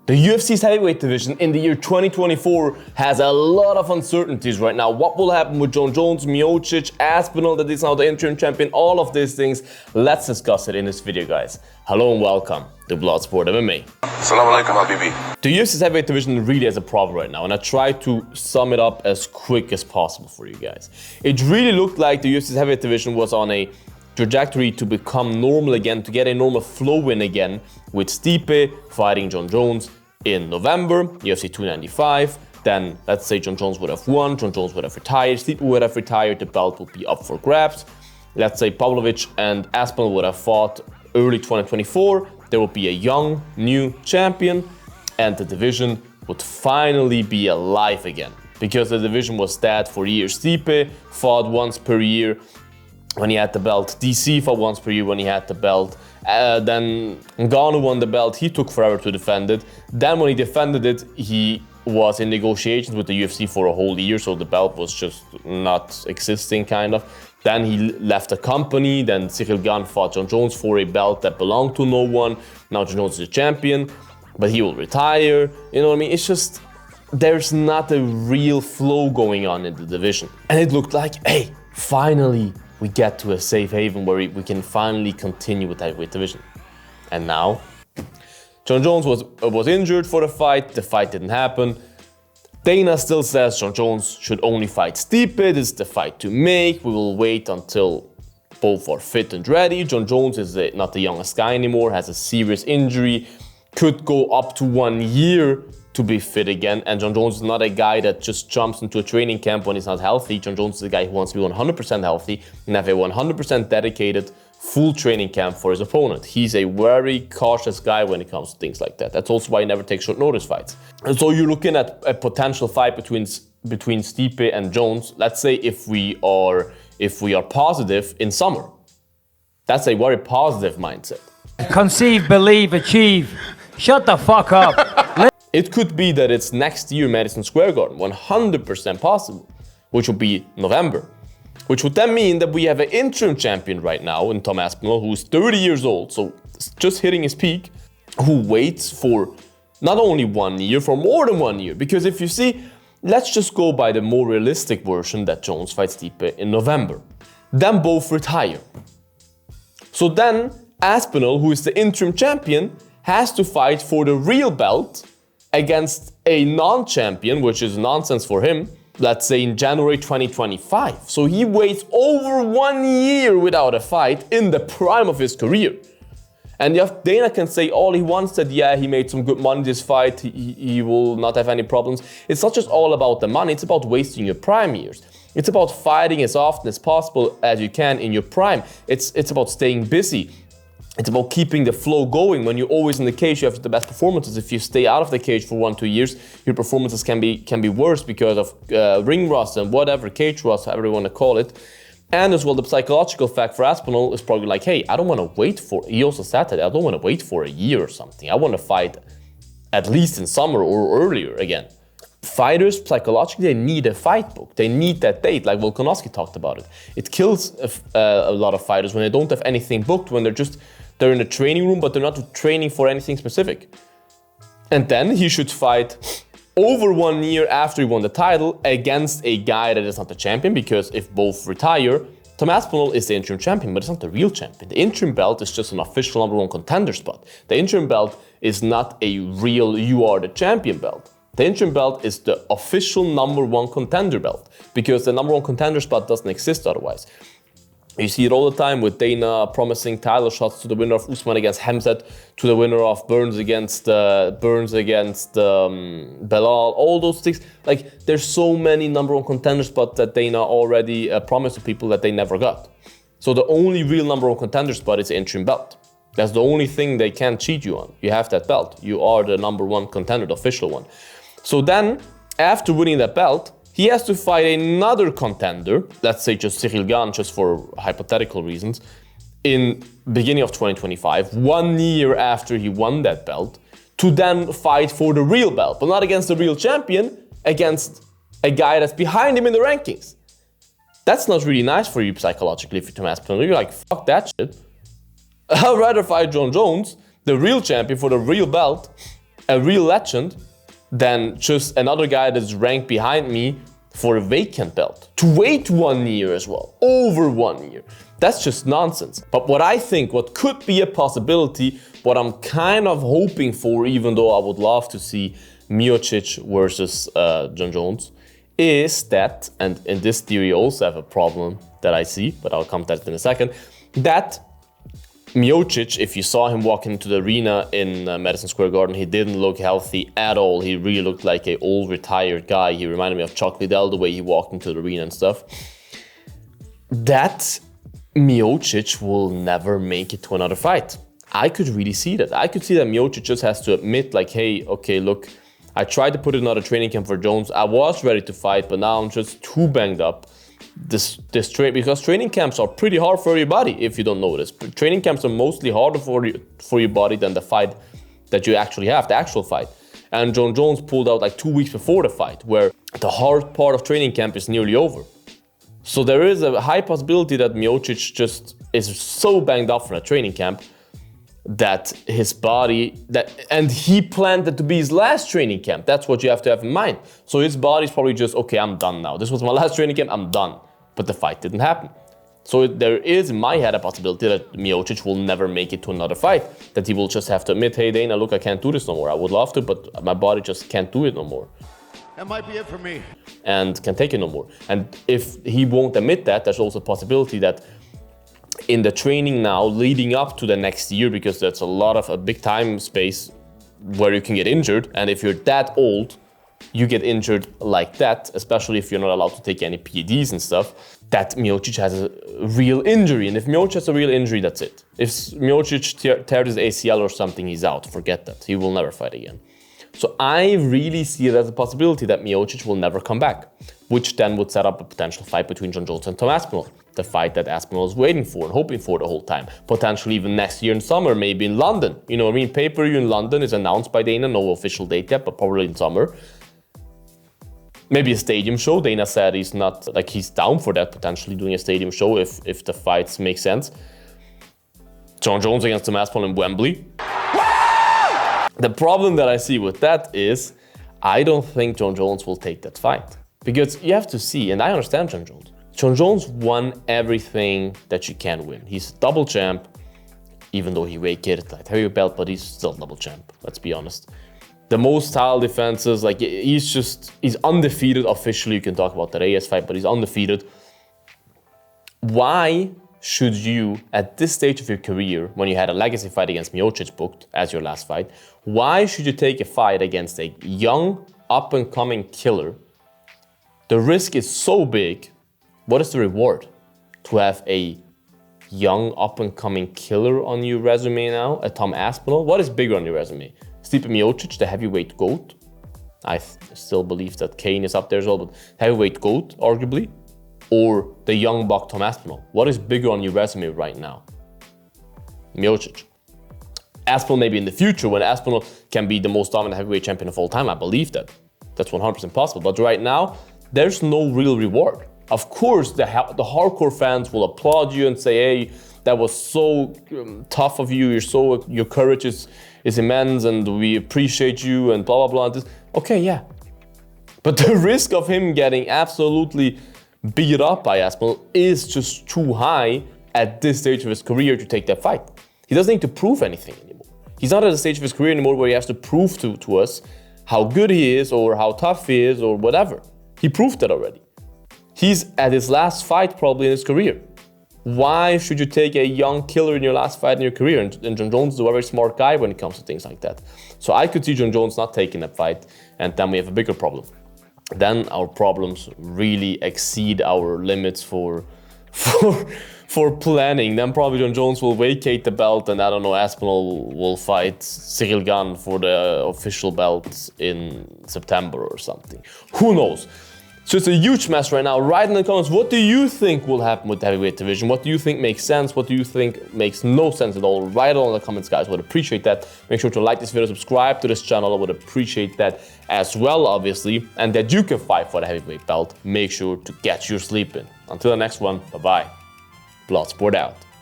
The UFC's heavyweight division in the year 2024 has a lot of uncertainties right now. What will happen with Jon Jones, Miocic, Aspinall that is now the interim champion, all of these things. Let's discuss it in this video, guys. Hello and welcome to Bloodsport MMA. Assalamu alaikum, Habibi. The UFC's heavyweight division really has a problem right now, and I tried to sum it up as quick as possible for you guys. It really looked like the UFC's heavyweight division was on a trajectory to become normal again, to get a normal flow in again, with Stipe fighting Jon Jones in November, UFC 295. Then let's say Jon Jones would have won, Jon Jones would have retired, Stipe would have retired, the belt would be up for grabs. Let's say Pavlovich and Aspinall would have fought early 2024. There would be a young, new champion, and the division would finally be alive again. Because the division was dead for years. Stipe fought once per year when he had the belt. DC fought once per year when he had the belt. Then Ngannou won the belt. He took forever to defend it. Then when he defended it, he was in negotiations with the UFC for a whole year, so the belt was just not existing, kind of. Then he left the company. Then Ciryl Gane fought Jon Jones for a belt that belonged to no one. Now Jon Jones is a champion, but he will retire. You know what I mean? It's just, there's not a real flow going on in the division. And it looked like, hey, finally, we get to a safe haven where we can finally continue with that heavyweight division. And now, Jon Jones was injured for the fight didn't happen. Dana still says Jon Jones should only fight Stipe, this is the fight to make, we will wait until both are fit and ready. Jon Jones is not the youngest guy anymore, has a serious injury, could go up to 1 year to be fit again, and Jon Jones is not a guy that just jumps into a training camp when he's not healthy. Jon Jones is a guy who wants to be 100% healthy and have a 100% dedicated full training camp for his opponent. He's a very cautious guy when it comes to things like that. That's also why he never takes short notice fights. And so you're looking at a potential fight between Stipe and Jones. Let's say if we are positive in summer. That's a very positive mindset. Conceive, believe, achieve. Shut the fuck up. It could be that it's next year, Madison Square Garden, 100% possible, which would be November. Which would then mean that we have an interim champion right now in Tom Aspinall, who's 30 years old, so just hitting his peak, who waits for not only 1 year, for more than 1 year. Because if you see, let's just go by the more realistic version that Jones fights Stipe in November. Then both retire. So then Aspinall, who is the interim champion, has to fight for the real belt against a non-champion, which is nonsense for him, let's say in January 2025. So he waits over 1 year without a fight in the prime of his career. And Dana can say all he wants, that yeah, he made some good money this fight, he will not have any problems. It's not just all about the money, it's about wasting your prime years. It's about fighting as often as possible as you can in your prime. It's about staying busy. It's about keeping the flow going. When you're always in the cage, you have the best performances. If you stay out of the cage for 1-2 years, your performances can be worse because of ring rust and whatever, cage rust, however you want to call it. And as well, the psychological fact for Aspinall is probably like, hey, I don't want to wait for, he also said that, I don't want to wait for a year or something. I want to fight at least in summer or earlier again. Fighters, psychologically, they need a fight book. They need that date, like Volkanovski talked about it. It kills a lot of fighters when they don't have anything booked, when they're in the training room, but they're not training for anything specific. And then he should fight over 1 year after he won the title against a guy that is not the champion, because if both retire, Tom Aspinall is the interim champion, but it's not the real champion. The interim belt is just an official #1 contender spot. The interim belt is not a real you are the champion belt. The interim belt is the official #1 contender belt, because the #1 contender spot doesn't exist otherwise. You see it all the time with Dana promising title shots to the winner of Usman against Hamzat, to the winner of Burns against Belal, all those things. Like, there's so many #1 contender spots that Dana already promised to people that they never got. So the only real #1 contender spot is the interim belt. That's the only thing they can't cheat you on. You have that belt. You are the #1 contender, the official one. So then, after winning that belt, he has to fight another contender, let's say just Ciryl Gane, just for hypothetical reasons, in beginning of 2025, 1 year after he won that belt, to then fight for the real belt, but not against the real champion, against a guy that's behind him in the rankings. That's not really nice for you psychologically if you're Tom Aspinall. You're like, fuck that shit. I'd rather fight Jon Jones, the real champion for the real belt, a real legend than just another guy that's ranked behind me for a vacant belt. To wait 1 year as well, over 1 year. That's just nonsense. But what could be a possibility, what I'm kind of hoping for, even though I would love to see Miocic versus Jon Jones, is that, and in this theory I also have a problem that I see, but I'll come to that in a second, that Miocic, if you saw him walk into the arena in Madison Square Garden, he didn't look healthy at all. He really looked like an old retired guy. He reminded me of Chuck Liddell, the way he walked into the arena and stuff. That Miocic will never make it to another fight. I could really see that. I could see that Miocic just has to admit, like, hey, okay, look, I tried to put in another training camp for Jones. I was ready to fight, but now I'm just too banged up. Because training camps are pretty hard for your body, if you don't know this. Training camps are mostly harder for your body than the fight that you actually have, the actual fight. And Jon Jones pulled out like 2 weeks before the fight, where the hard part of training camp is nearly over. So there is a high possibility that Miocic just is so banged up from a training camp that his body, and he planned it to be his last training camp. That's what you have to have in mind. So his body's probably just, okay, I'm done now. This was my last training camp, I'm done. But the fight didn't happen. So there is, in my head, a possibility that Miocic will never make it to another fight. That he will just have to admit, hey, Dana, look, I can't do this no more. I would love to, but my body just can't do it no more. That might be it for me. And can't take it no more. And if he won't admit that, there's also a possibility that in the training now, leading up to the next year, because that's a big time space where you can get injured. And if you're that old, you get injured like that, especially if you're not allowed to take any PEDs and stuff, that Miocic has a real injury. And if Miocic has a real injury, that's it. If Miocic tears his ACL or something, he's out. Forget that. He will never fight again. So I really see it as a possibility that Miocic will never come back, which then would set up a potential fight between Jon Jones and Tom Aspinall. The fight that Aspinall is waiting for and hoping for the whole time. Potentially even next year in summer, maybe in London. You know what I mean? Pay-per-view in London is announced by Dana, no official date yet, but probably in summer. Maybe a stadium show. Dana said he's down for that, potentially doing a stadium show if the fights make sense. Jon Jones against Tom Aspinall in Wembley. The problem that I see with that is I don't think Jon Jones will take that fight. Because you have to see, and I understand Jon Jones. Jon Jones won everything that you can win. He's double champ, even though he vacated light heavyweight belt, but he's still double champ, let's be honest. The most title defenses, like he's undefeated officially. You can talk about the Reyes fight, but he's undefeated. Why should you, at this stage of your career, when you had a legacy fight against Miocic booked as your last fight, why should you take a fight against a young, up-and-coming killer? The risk is so big. What is the reward? To have a young, up-and-coming killer on your resume now, a Tom Aspinall? What is bigger on your resume? Stipe Miocic, the heavyweight GOAT. I still believe that Kane is up there as well, but heavyweight GOAT, arguably. Or the young buck Tom Aspinall. What is bigger on your resume right now? Miocic. Aspinall maybe in the future, when Aspinall can be the most dominant heavyweight champion of all time. I believe that. That's 100% possible. But right now, there's no real reward. Of course, the hardcore fans will applaud you and say, hey, that was so tough of you. Your courage is immense and we appreciate you and blah, blah, blah. Okay, yeah. But the risk of him getting absolutely beat up by Aspinall is just too high at this stage of his career to take that fight. He doesn't need to prove anything anymore. He's not at the stage of his career anymore where he has to prove to us how good he is or how tough he is or whatever. He proved that already. He's at his last fight probably in his career. Why should you take a young killer in your last fight in your career? And Jon Jones is a very smart guy when it comes to things like that. So I could see Jon Jones not taking that fight, and then we have a bigger problem. Then our problems really exceed our limits for planning. Then probably Jon Jones will vacate the belt, and I don't know, Aspinall will fight Cyril Gane for the official belt in September or something. Who knows? So it's a huge mess right now. Write in the comments, what do you think will happen with the heavyweight division? What do you think makes sense? What do you think makes no sense at all? Write it all in the comments, guys. I would appreciate that. Make sure to like this video, subscribe to this channel. I would appreciate that as well, obviously. And that you can fight for the heavyweight belt. Make sure to get your sleep in. Until the next one, bye-bye. Bloodsport out.